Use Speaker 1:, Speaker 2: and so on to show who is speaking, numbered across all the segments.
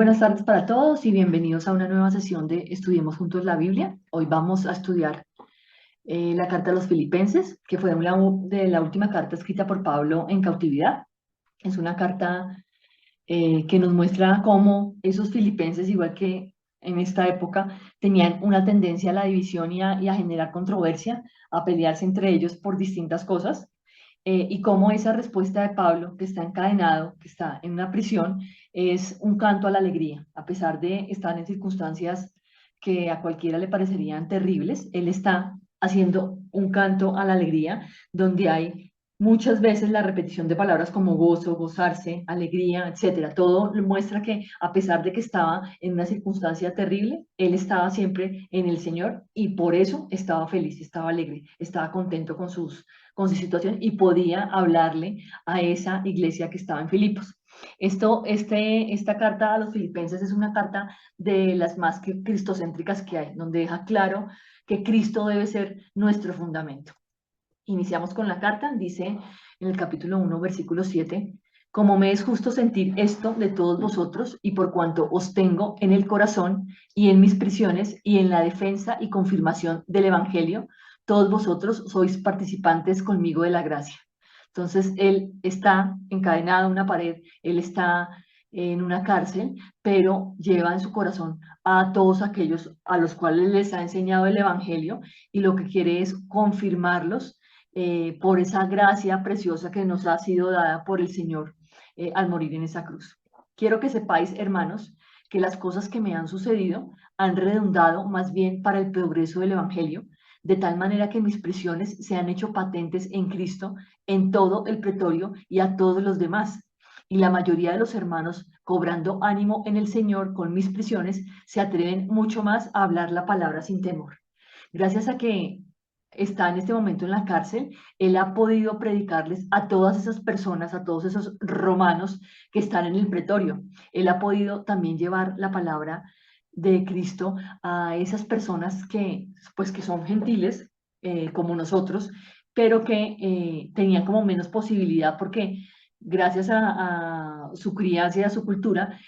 Speaker 1: buenas tardes para todos y bienvenidos a una nueva sesión de Estudiemos Juntos la Biblia. Hoy vamos a estudiar la carta a los Filipenses, que fue de la última carta escrita por Pablo en cautividad. Es una carta que nos muestra cómo esos filipenses, igual que en esta época, tenían una tendencia a la división y a generar controversia, a pelearse entre ellos por distintas cosas, y cómo esa respuesta de Pablo, que está encadenado, que está en una prisión, es un canto a la alegría. A pesar de estar en circunstancias que a cualquiera le parecerían terribles, él está haciendo un canto a la alegría, donde hay muchas veces la repetición de palabras como gozo, gozarse, alegría, etcétera. Todo muestra que a pesar de que estaba en una circunstancia terrible, él estaba siempre en el Señor y por eso estaba feliz, estaba alegre, estaba contento con su situación y podía hablarle a esa iglesia que estaba en Filipos. Esta carta a los filipenses es una carta de las más cristocéntricas que hay, donde deja claro que Cristo debe ser nuestro fundamento. Iniciamos con la carta, dice en el capítulo 1, versículo 7, como me es justo sentir esto de todos vosotros y por cuanto os tengo en el corazón y en mis prisiones y en la defensa y confirmación del Evangelio, todos vosotros sois participantes conmigo de la gracia. Entonces, él está encadenado a una pared, él está en una cárcel, pero lleva en su corazón a todos aquellos a los cuales les ha enseñado el Evangelio y lo que quiere es confirmarlos por esa gracia preciosa que nos ha sido dada por el Señor al morir en esa cruz. Quiero que sepáis, hermanos, que las cosas que me han sucedido han redundado más bien para el progreso del Evangelio, de tal manera que mis prisiones se han hecho patentes en Cristo, en todo el pretorio y a todos los demás. Y la mayoría de los hermanos, cobrando ánimo en el Señor con mis prisiones, se atreven mucho más a hablar la palabra sin temor. Gracias a que está en este momento en la cárcel, él ha podido predicarles a todas esas personas, a todos esos romanos que están en el pretorio. Él ha podido también llevar la palabra de Cristo a esas personas pues, que son gentiles, como nosotros, pero que tenían como menos posibilidad porque gracias a su crianza y a su cultura,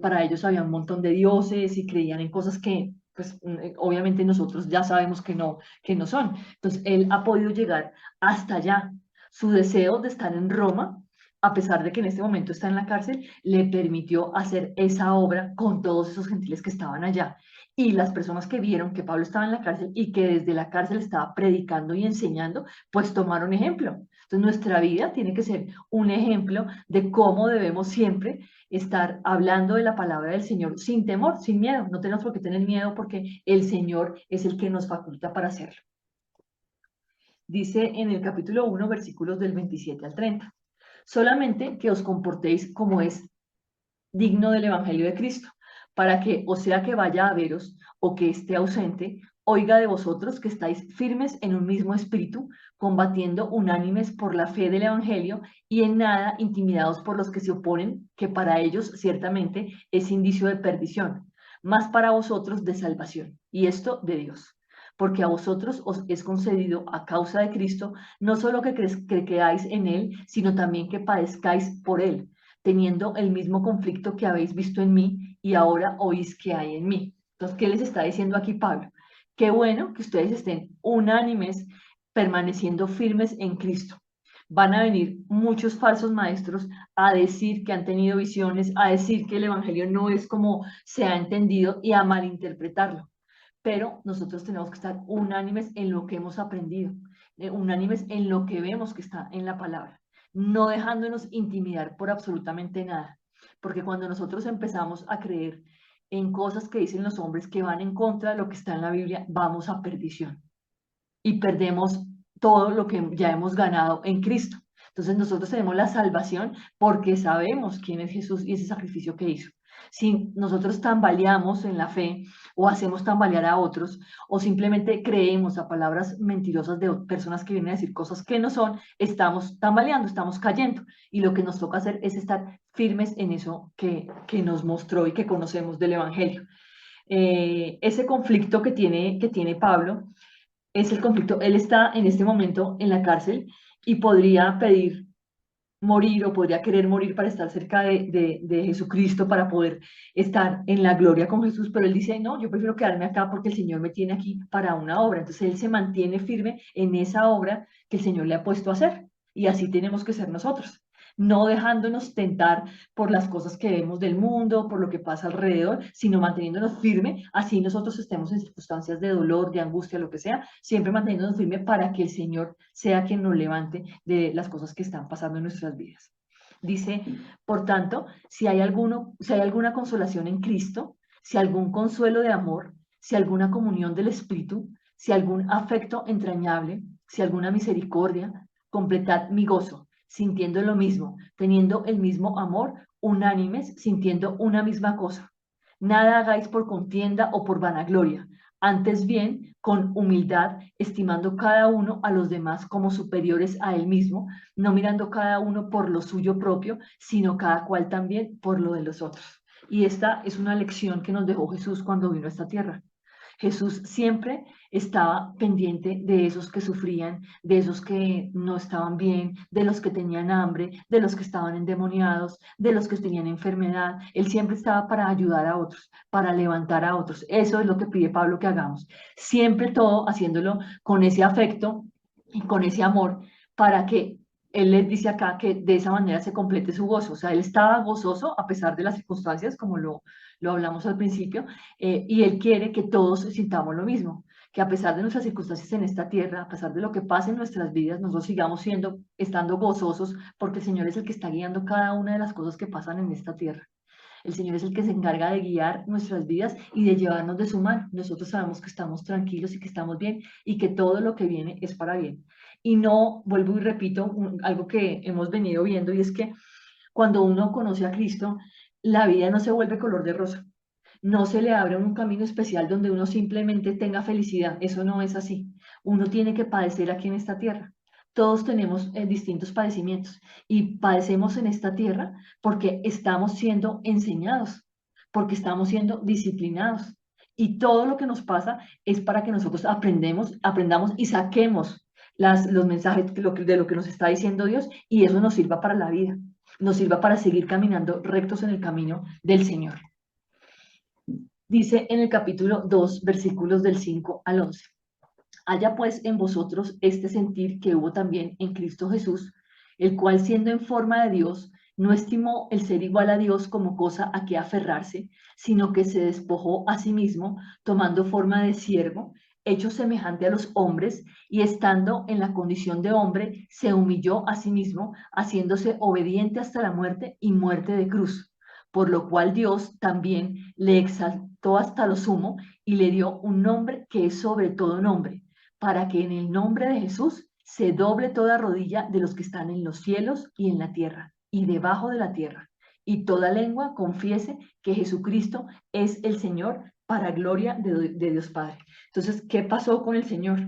Speaker 1: para ellos había un montón de dioses y creían en cosas que pues obviamente nosotros ya sabemos que no son. Entonces, él ha podido llegar hasta allá. Su deseo de estar en Roma, a pesar de que en este momento está en la cárcel, le permitió hacer esa obra con todos esos gentiles que estaban allá. Y las personas que vieron que Pablo estaba en la cárcel y que desde la cárcel estaba predicando y enseñando, pues tomaron ejemplo. Entonces, nuestra vida tiene que ser un ejemplo de cómo debemos siempre estar hablando de la palabra del Señor sin temor, sin miedo. No tenemos por qué tener miedo porque el Señor es el que nos faculta para hacerlo. Dice en el capítulo 1, versículos del 27 al 30. Solamente que os comportéis como es digno del Evangelio de Cristo, para que, o sea que vaya a veros o que esté ausente, oiga de vosotros que estáis firmes en un mismo espíritu, combatiendo unánimes por la fe del Evangelio y en nada intimidados por los que se oponen, que para ellos ciertamente es indicio de perdición, más para vosotros de salvación, y esto de Dios. Porque a vosotros os es concedido a causa de Cristo no solo que creáis en Él, sino también que padezcáis por Él, teniendo el mismo conflicto que habéis visto en mí y ahora oís que hay en mí. Entonces, ¿qué les está diciendo aquí Pablo? Qué bueno que ustedes estén unánimes, permaneciendo firmes en Cristo. Van a venir muchos falsos maestros a decir que han tenido visiones, a decir que el Evangelio no es como se ha entendido y a malinterpretarlo. Pero nosotros tenemos que estar unánimes en lo que hemos aprendido, unánimes en lo que vemos que está en la palabra, no dejándonos intimidar por absolutamente nada. Porque cuando nosotros empezamos a creer en cosas que dicen los hombres que van en contra de lo que está en la Biblia, vamos a perdición y perdemos todo lo que ya hemos ganado en Cristo. Entonces nosotros tenemos la salvación porque sabemos quién es Jesús y ese sacrificio que hizo. Si nosotros tambaleamos en la fe o hacemos tambalear a otros o simplemente creemos a palabras mentirosas de personas que vienen a decir cosas que no son, estamos tambaleando, estamos cayendo. Y lo que nos toca hacer es estar firmes en eso que nos mostró y que conocemos del Evangelio. Ese conflicto que tiene Pablo es el conflicto. Él está en este momento en la cárcel y podría pedir morir o podría querer morir para estar cerca de Jesucristo, para poder estar en la gloria con Jesús, pero él dice, no, yo prefiero quedarme acá porque el Señor me tiene aquí para una obra. Entonces él se mantiene firme en esa obra que el Señor le ha puesto a hacer. Y así tenemos que ser nosotros, no dejándonos tentar por las cosas que vemos del mundo, por lo que pasa alrededor, sino manteniéndonos firme, así nosotros estemos en circunstancias de dolor, de angustia, lo que sea, siempre manteniéndonos firme para que el Señor sea quien nos levante de las cosas que están pasando en nuestras vidas. Dice, por tanto, si hay alguna consolación en Cristo, si algún consuelo de amor, si alguna comunión del Espíritu, si algún afecto entrañable, si alguna misericordia, completad mi gozo, sintiendo lo mismo, teniendo el mismo amor, unánimes, sintiendo una misma cosa. Nada hagáis por contienda o por vanagloria, antes bien, con humildad, estimando cada uno a los demás como superiores a él mismo, no mirando cada uno por lo suyo propio, sino cada cual también por lo de los otros. Y esta es una lección que nos dejó Jesús cuando vino a esta tierra. Jesús siempre estaba pendiente de esos que sufrían, de esos que no estaban bien, de los que tenían hambre, de los que estaban endemoniados, de los que tenían enfermedad. Él siempre estaba para ayudar a otros, para levantar a otros. Eso es lo que pide Pablo que hagamos. Siempre todo haciéndolo con ese afecto y con ese amor para que él les dice acá que de esa manera se complete su gozo. O sea, él estaba gozoso a pesar de las circunstancias, como lo hablamos al principio, y Él quiere que todos sintamos lo mismo, que a pesar de nuestras circunstancias en esta tierra, a pesar de lo que pasa en nuestras vidas, nosotros sigamos estando gozosos, porque el Señor es el que está guiando cada una de las cosas que pasan en esta tierra. El Señor es el que se encarga de guiar nuestras vidas y de llevarnos de su mano. Nosotros sabemos que estamos tranquilos y que estamos bien y que todo lo que viene es para bien. Y no, vuelvo y repito, algo que hemos venido viendo y es que cuando uno conoce a Cristo, la vida no se vuelve color de rosa. No se le abre un camino especial donde uno simplemente tenga felicidad. Eso no es así. Uno tiene que padecer aquí en esta tierra. Todos tenemos distintos padecimientos y padecemos en esta tierra porque estamos siendo enseñados, porque estamos siendo disciplinados. Y todo lo que nos pasa es para que nosotros aprendamos y saquemos los mensajes de lo que nos está diciendo Dios y eso nos sirva para la vida, nos sirva para seguir caminando rectos en el camino del Señor. Dice en el capítulo 2, versículos del 5 al 11. Haya pues en vosotros este sentir que hubo también en Cristo Jesús, el cual siendo en forma de Dios, no estimó el ser igual a Dios como cosa a que aferrarse, sino que se despojó a sí mismo, tomando forma de siervo, hecho semejante a los hombres, y estando en la condición de hombre, se humilló a sí mismo, haciéndose obediente hasta la muerte y muerte de cruz, por lo cual Dios también le exaltó hasta lo sumo y le dio un nombre que es sobre todo nombre, para que en el nombre de Jesús se doble toda rodilla de los que están en los cielos y en la tierra y debajo de la tierra, y toda lengua confiese que Jesucristo es el Señor para gloria de Dios Padre. Entonces, ¿qué pasó con el Señor?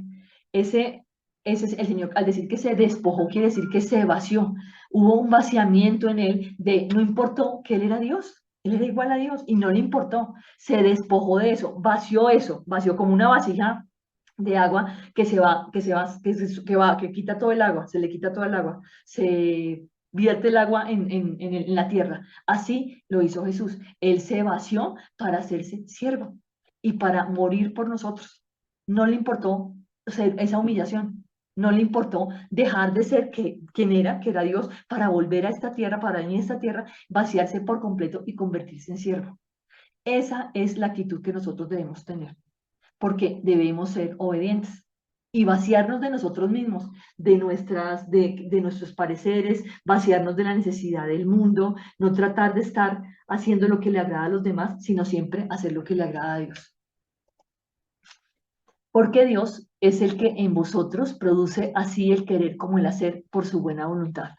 Speaker 1: Ese es el Señor, al decir que se despojó, quiere decir que se vació. Hubo un vaciamiento en él de, no importó que él era Dios, él era igual a Dios y no le importó. Se despojó de eso, vació como una vasija de agua que quita todo el agua, se le quita todo el agua, se vierte el agua en la tierra. Así lo hizo Jesús. Él se vació para hacerse siervo y para morir por nosotros. No le importó esa humillación. No le importó dejar de ser quien era, que era Dios, para volver a esta tierra, para venir a esta tierra, vaciarse por completo y convertirse en siervo. Esa es la actitud que nosotros debemos tener porque debemos ser obedientes y vaciarnos de nosotros mismos, de nuestros pareceres, vaciarnos de la necesidad del mundo, no tratar de estar haciendo lo que le agrada a los demás, sino siempre hacer lo que le agrada a Dios. Porque Dios es el que en vosotros produce así el querer como el hacer por su buena voluntad.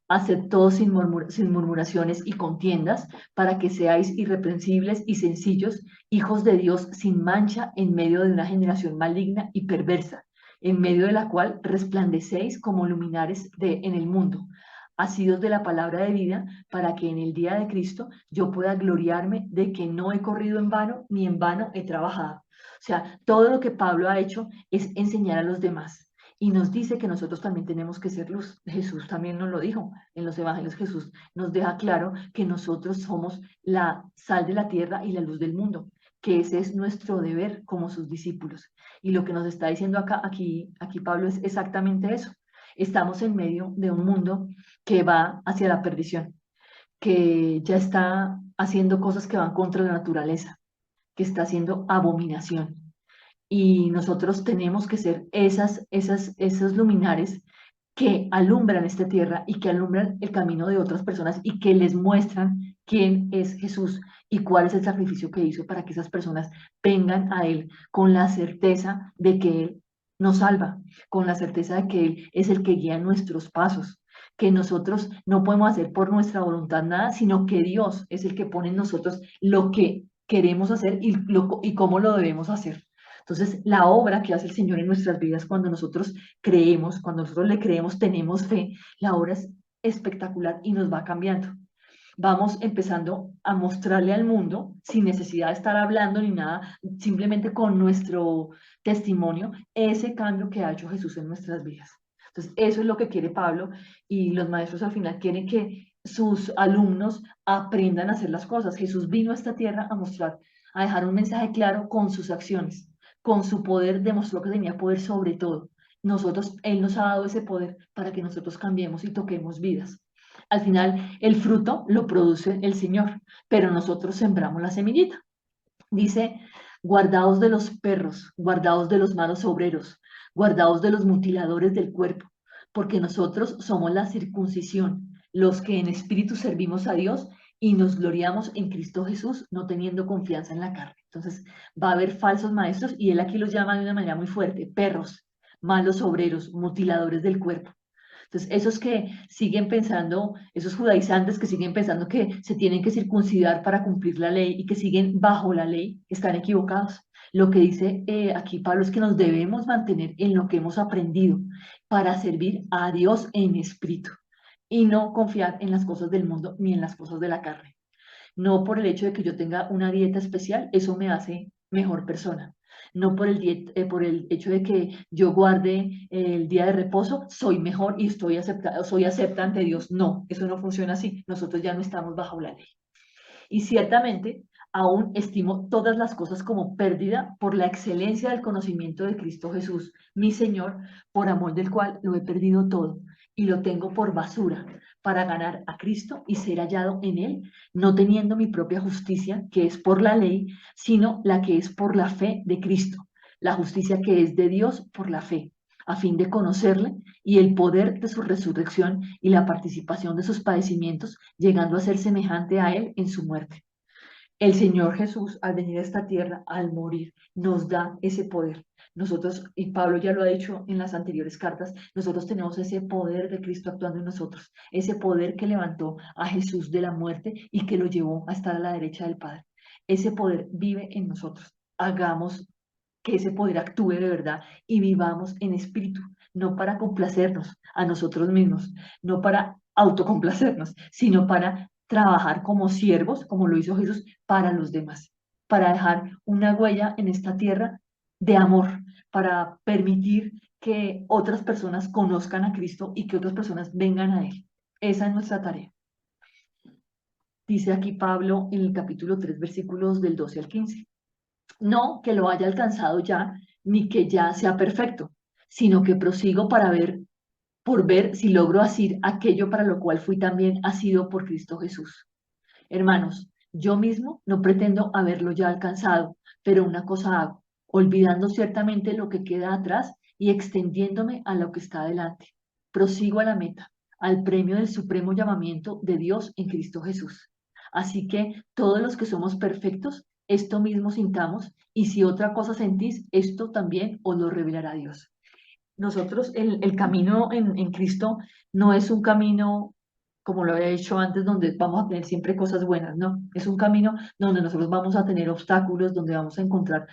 Speaker 1: Haced todo sin murmuraciones y contiendas, para que seáis irreprensibles y sencillos, hijos de Dios sin mancha en medio de una generación maligna y perversa, en medio de la cual resplandecéis como luminares en el mundo, asidos de la palabra de vida, para que en el día de Cristo yo pueda gloriarme de que no he corrido en vano, ni en vano he trabajado. O sea, todo lo que Pablo ha hecho es enseñar a los demás. y nos dice que nosotros también tenemos que ser luz. Jesús también nos lo dijo en los evangelios. Jesús nos deja claro que nosotros somos la sal de la tierra y la luz del mundo, que ese es nuestro deber como sus discípulos. Y lo que nos está diciendo aquí Pablo es exactamente eso. Estamos en medio de un mundo que va hacia la perdición, que ya está haciendo cosas que van contra la naturaleza, que está haciendo abominación. Y nosotros tenemos que ser esos luminares que alumbran esta tierra y que alumbran el camino de otras personas y que les muestran quién es Jesús y cuál es el sacrificio que hizo para que esas personas vengan a Él con la certeza de que Él nos salva, con la certeza de que Él es el que guía nuestros pasos, que nosotros no podemos hacer por nuestra voluntad nada, sino que Dios es el que pone en nosotros lo que queremos hacer y cómo lo debemos hacer. Entonces, la obra que hace el Señor en nuestras vidas cuando nosotros creemos, cuando nosotros le creemos, tenemos fe, la obra es espectacular y nos va cambiando. Vamos empezando a mostrarle al mundo, sin necesidad de estar hablando ni nada, simplemente con nuestro testimonio, ese cambio que ha hecho Jesús en nuestras vidas. Entonces, eso es lo que quiere Pablo y los maestros al final quieren que sus alumnos aprendan a hacer las cosas. Jesús vino a esta tierra a mostrar, a dejar un mensaje claro con sus acciones, con su poder demostró que tenía poder sobre todo. Nosotros, Él nos ha dado ese poder para que nosotros cambiemos y toquemos vidas. Al final, el fruto lo produce el Señor, pero nosotros sembramos la semillita. Dice, guardaos de los perros, guardaos de los malos obreros, guardaos de los mutiladores del cuerpo, porque nosotros somos la circuncisión, los que en espíritu servimos a Dios y nos gloriamos en Cristo Jesús, no teniendo confianza en la carne. Entonces, va a haber falsos maestros y él aquí los llama de una manera muy fuerte, perros, malos obreros, mutiladores del cuerpo. Entonces, esos que siguen pensando, esos judaizantes que siguen pensando que se tienen que circuncidar para cumplir la ley y que siguen bajo la ley, están equivocados. Lo que dice aquí Pablo es que nos debemos mantener en lo que hemos aprendido para servir a Dios en espíritu y no confiar en las cosas del mundo ni en las cosas de la carne. No por el hecho de que yo tenga una dieta especial, eso me hace mejor persona. No por el hecho de que yo guarde el día de reposo, soy mejor y soy acepta ante Dios. No, eso no funciona así. Nosotros ya no estamos bajo la ley. Y ciertamente, aún estimo todas las cosas como pérdida por la excelencia del conocimiento de Cristo Jesús, mi Señor, por amor del cual lo he perdido todo y lo tengo por basura para ganar a Cristo y ser hallado en Él, no teniendo mi propia justicia, que es por la ley, sino la que es por la fe de Cristo, la justicia que es de Dios por la fe, a fin de conocerle y el poder de su resurrección y la participación de sus padecimientos, llegando a ser semejante a Él en su muerte. El Señor Jesús, al venir a esta tierra, al morir, nos da ese poder. Nosotros, y Pablo ya lo ha dicho en las anteriores cartas, nosotros tenemos ese poder de Cristo actuando en nosotros, ese poder que levantó a Jesús de la muerte y que lo llevó a estar a la derecha del Padre. Ese poder vive en nosotros. Hagamos que ese poder actúe de verdad y vivamos en espíritu, no para complacernos a nosotros mismos, no para autocomplacernos, sino para trabajar como siervos, como lo hizo Jesús, para los demás, para dejar una huella en esta tierra de amor, para permitir que otras personas conozcan a Cristo y que otras personas vengan a Él. Esa es nuestra tarea. Dice aquí Pablo en el capítulo 3, versículos del 12 al 15. No que lo haya alcanzado ya, ni que ya sea perfecto, sino que prosigo por ver si logro asir aquello para lo cual fui también asido por Cristo Jesús. Hermanos, yo mismo no pretendo haberlo ya alcanzado, pero una cosa hago, olvidando ciertamente lo que queda atrás y extendiéndome a lo que está adelante. Prosigo a la meta, al premio del supremo llamamiento de Dios en Cristo Jesús. Así que todos los que somos perfectos, esto mismo sintamos, y si otra cosa sentís, esto también os lo revelará Dios. Nosotros, el camino en Cristo no es un camino, como lo había dicho antes, donde vamos a tener siempre cosas buenas, no. Es un camino donde nosotros vamos a tener obstáculos, donde vamos a encontrar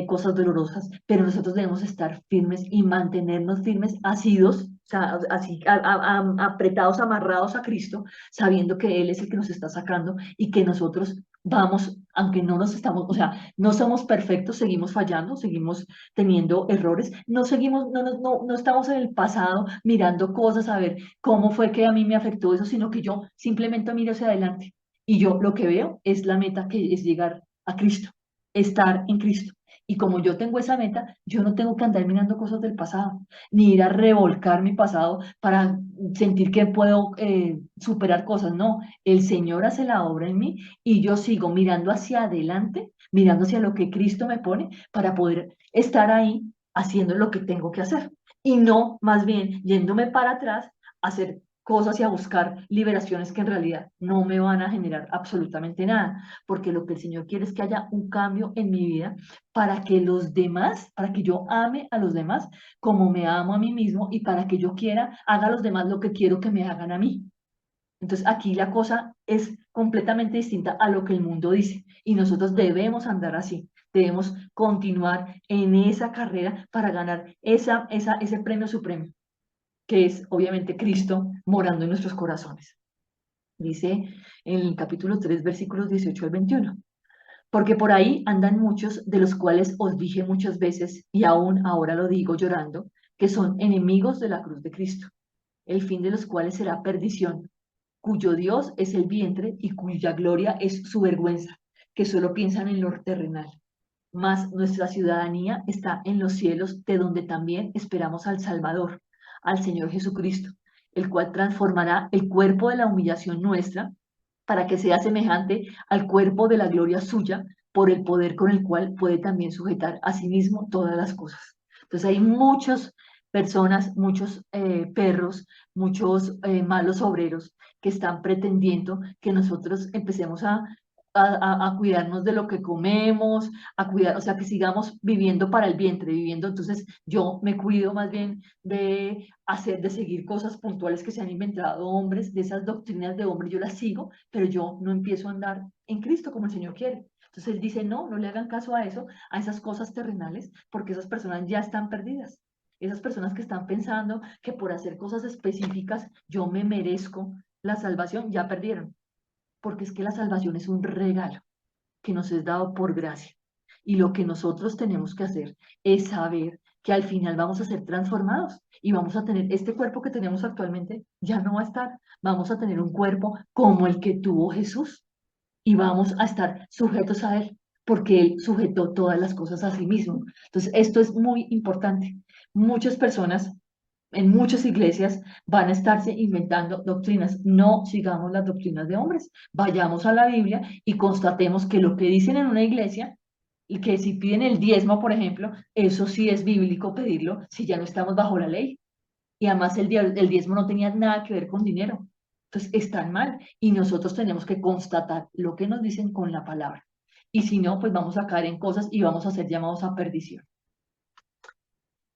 Speaker 1: cosas dolorosas, pero nosotros debemos estar firmes y mantenernos firmes, asidos sea, así apretados, amarrados a Cristo, sabiendo que Él es el que nos está sacando y que nosotros vamos, aunque no nos estamos, o sea, no somos perfectos, seguimos fallando, seguimos teniendo errores, no seguimos, no estamos en el pasado mirando cosas a ver cómo fue que a mí me afectó eso, sino que yo simplemente miro hacia adelante y yo lo que veo es la meta que es llegar a Cristo, estar en Cristo. Y como yo tengo esa meta, yo no tengo que andar mirando cosas del pasado, ni ir a revolcar mi pasado para sentir que puedo superar cosas. No, el Señor hace la obra en mí y yo sigo mirando hacia adelante, mirando hacia lo que Cristo me pone para poder estar ahí haciendo lo que tengo que hacer. Y no, más bien, yéndome para atrás a hacer cosas y a buscar liberaciones que en realidad no me van a generar absolutamente nada, porque lo que el Señor quiere es que haya un cambio en mi vida para que los demás, para que yo ame a los demás como me amo a mí mismo y para que yo quiera, haga a los demás lo que quiero que me hagan a mí. Entonces aquí la cosa es completamente distinta a lo que el mundo dice y nosotros debemos andar así, debemos continuar en esa carrera para ganar ese premio supremo, que es obviamente Cristo morando en nuestros corazones. Dice en el capítulo 3 versículos 18 al 21. Porque por ahí andan muchos de los cuales os dije muchas veces, y aún ahora lo digo llorando, que son enemigos de la cruz de Cristo, el fin de los cuales será perdición, cuyo Dios es el vientre y cuya gloria es su vergüenza, que solo piensan en lo terrenal. Mas nuestra ciudadanía está en los cielos, de donde también esperamos al Salvador, al Señor Jesucristo, el cual transformará el cuerpo de la humillación nuestra para que sea semejante al cuerpo de la gloria suya, por el poder con el cual puede también sujetar a sí mismo todas las cosas. Entonces hay muchas personas, muchos perros, muchos malos obreros que están pretendiendo que nosotros empecemos a cuidarnos de lo que comemos, a cuidar, o sea, que sigamos viviendo para el vientre, viviendo, entonces yo me cuido más bien de hacer, de seguir cosas puntuales que se han inventado hombres, de esas doctrinas de hombres, yo las sigo, pero yo no empiezo a andar en Cristo como el Señor quiere. Entonces él dice, no, no le hagan caso a eso, a esas cosas terrenales, porque esas personas ya están perdidas. Esas personas que están pensando que por hacer cosas específicas yo me merezco la salvación, ya perdieron, porque es que la salvación es un regalo que nos es dado por gracia. Y lo que nosotros tenemos que hacer es saber que al final vamos a ser transformados y vamos a tener este cuerpo que tenemos actualmente, ya no va a estar, vamos a tener un cuerpo como el que tuvo Jesús y vamos a estar sujetos a Él, porque Él sujetó todas las cosas a sí mismo. Entonces, esto es muy importante. Muchas personas en muchas iglesias van a estarse inventando doctrinas. No sigamos las doctrinas de hombres. Vayamos a la Biblia y constatemos que lo que dicen en una iglesia y que si piden el diezmo, por ejemplo, eso sí es bíblico pedirlo si ya no estamos bajo la ley. Y además el diezmo no tenía nada que ver con dinero. Entonces están mal y nosotros tenemos que constatar lo que nos dicen con la palabra. Y si no, pues vamos a caer en cosas y vamos a ser llamados a perdición.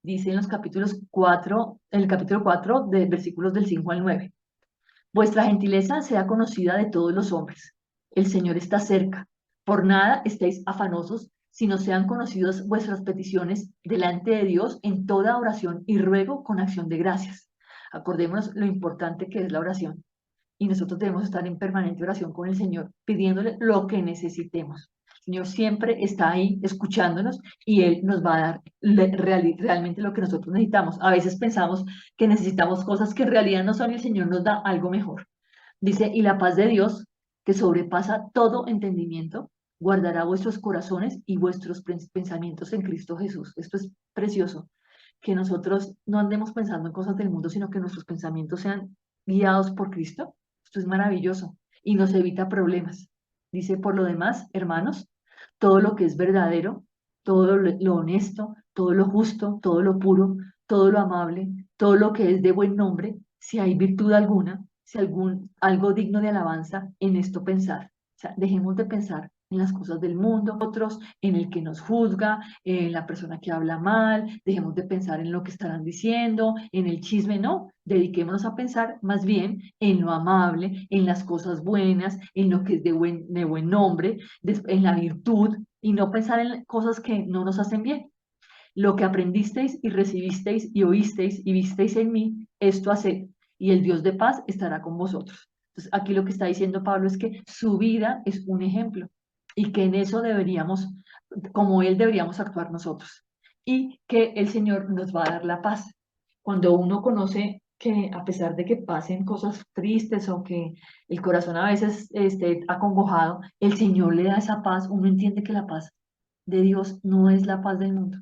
Speaker 1: Dice en los capítulos 4, en el capítulo 4, de versículos del 5 al 9. Vuestra gentileza sea conocida de todos los hombres. El Señor está cerca. Por nada estéis afanosos, sino sean conocidas vuestras peticiones delante de Dios en toda oración y ruego con acción de gracias. Acordémonos lo importante que es la oración. Y nosotros debemos estar en permanente oración con el Señor, pidiéndole lo que necesitemos. El Señor siempre está ahí escuchándonos y Él nos va a dar realmente lo que nosotros necesitamos. A veces pensamos que necesitamos cosas que en realidad no son y el Señor nos da algo mejor. Dice, y la paz de Dios, que sobrepasa todo entendimiento, guardará vuestros corazones y vuestros pensamientos en Cristo Jesús. Esto es precioso, que nosotros no andemos pensando en cosas del mundo, sino que nuestros pensamientos sean guiados por Cristo. Esto es maravilloso y nos evita problemas. Dice, por lo demás, hermanos, todo lo que es verdadero, todo lo honesto, todo lo justo, todo lo puro, todo lo amable, todo lo que es de buen nombre, si hay virtud alguna, si algo digno de alabanza, en esto pensar. O sea, dejemos de pensar en las cosas del mundo, otros, en el que nos juzga, en la persona que habla mal, dejemos de pensar en lo que estarán diciendo, en el chisme, no, dediquémonos a pensar más bien en lo amable, en las cosas buenas, en lo que es de buen nombre, en la virtud, y no pensar en cosas que no nos hacen bien. Lo que aprendisteis y recibisteis y oísteis y visteis en mí, esto haced, y el Dios de paz estará con vosotros. Entonces, aquí lo que está diciendo Pablo es que su vida es un ejemplo y que en eso deberíamos, como él deberíamos actuar nosotros, y que el Señor nos va a dar la paz. Cuando uno conoce que a pesar de que pasen cosas tristes o que el corazón a veces esté acongojado, el Señor le da esa paz, uno entiende que la paz de Dios no es la paz del mundo.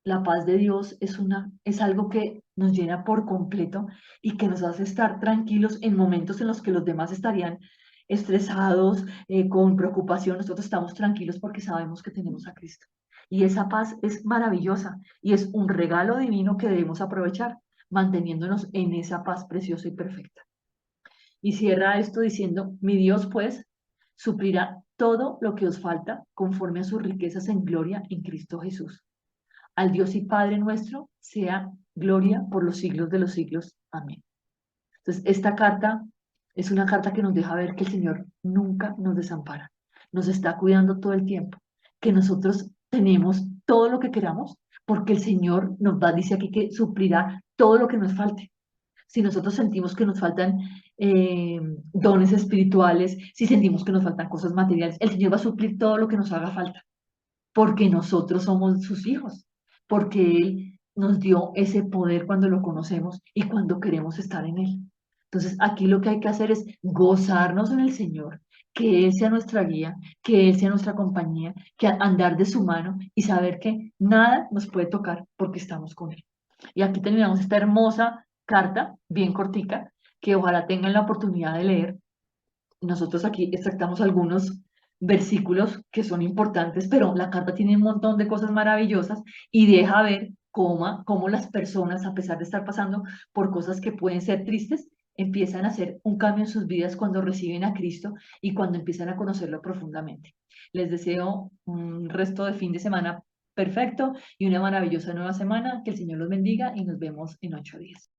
Speaker 1: La paz de Dios es algo que nos llena por completo y que nos hace estar tranquilos en momentos en los que los demás estarían estresados, con preocupación. Nosotros estamos tranquilos porque sabemos que tenemos a Cristo. Y esa paz es maravillosa y es un regalo divino que debemos aprovechar, manteniéndonos en esa paz preciosa y perfecta. Y cierra esto diciendo, mi Dios pues suplirá todo lo que os falta conforme a sus riquezas en gloria en Cristo Jesús. Al Dios y Padre nuestro sea gloria por los siglos de los siglos. Amén. Entonces, esta carta es una carta que nos deja ver que el Señor nunca nos desampara, nos está cuidando todo el tiempo, que nosotros tenemos todo lo que queramos, porque el Señor nos va, dice aquí que suplirá todo lo que nos falte. Si nosotros sentimos que nos faltan dones espirituales, si sentimos que nos faltan cosas materiales, el Señor va a suplir todo lo que nos haga falta porque nosotros somos sus hijos, porque Él nos dio ese poder cuando lo conocemos y cuando queremos estar en Él. Entonces, aquí lo que hay que hacer es gozarnos en el Señor, que Él sea nuestra guía, que Él sea nuestra compañía, que andar de su mano y saber que nada nos puede tocar porque estamos con Él. Y aquí terminamos esta hermosa carta, bien cortica, que ojalá tengan la oportunidad de leer. Nosotros aquí extractamos algunos versículos que son importantes, pero la carta tiene un montón de cosas maravillosas y deja ver cómo las personas, a pesar de estar pasando por cosas que pueden ser tristes, empiezan a hacer un cambio en sus vidas cuando reciben a Cristo y cuando empiezan a conocerlo profundamente. Les deseo un resto de fin de semana perfecto y una maravillosa nueva semana. Que el Señor los bendiga y nos vemos en 8 días.